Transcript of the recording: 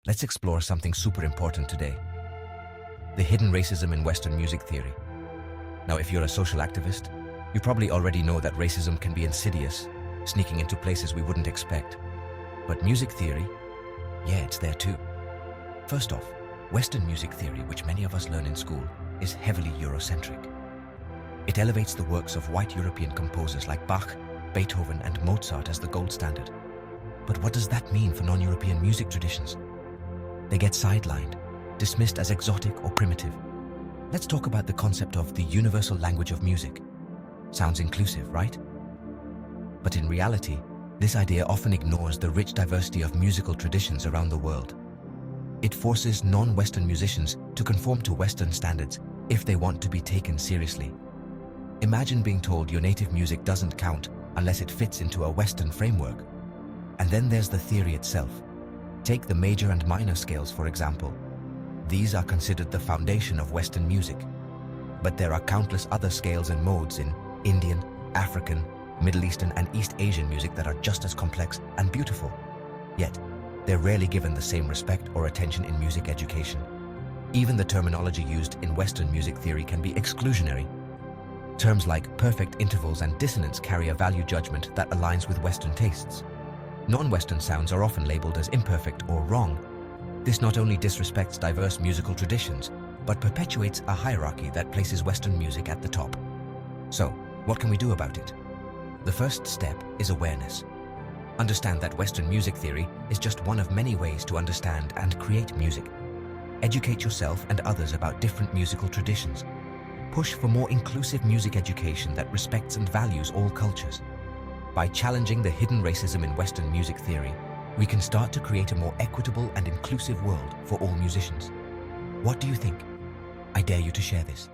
let's explore something super important today: the hidden racism in Western music theory. Now, if you're a social activist, you probably already know that racism can be insidious, sneaking into places we wouldn't expect. But music theory, yeah, it's there too. First off, Western music theory, which many of us learn in school, is heavily Eurocentric. It elevates the works of white European composers like Bach, Beethoven, and Mozart as the gold standard. But what does that mean for non-European music traditions? They get sidelined, dismissed as exotic or primitive. Let's talk about the concept of the universal language of music. Sounds inclusive, right? But in reality, this idea often ignores the rich diversity of musical traditions around the world. It forces non-Western musicians to conform to Western standards if they want to be taken seriously. Imagine being told your native music doesn't count unless it fits into a Western framework. And then there's the theory itself. Take the major and minor scales, for example. These are considered the foundation of Western music. But there are countless other scales and modes in Indian, African, Middle Eastern, and East Asian music that are just as complex and beautiful. Yet, they're rarely given the same respect or attention in music education. Even the terminology used in Western music theory can be exclusionary. Terms like perfect intervals and dissonance carry a value judgment that aligns with Western tastes. Non-Western sounds are often labeled as imperfect or wrong. This not only disrespects diverse musical traditions, but perpetuates a hierarchy that places Western music at the top. So, what can we do about it? The first step is awareness. Understand that Western music theory is just one of many ways to understand and create music. Educate yourself and others about different musical traditions. Push for more inclusive music education that respects and values all cultures. By challenging the hidden racism in Western music theory, we can start to create a more equitable and inclusive world for all musicians. What do you think? I dare you to share this.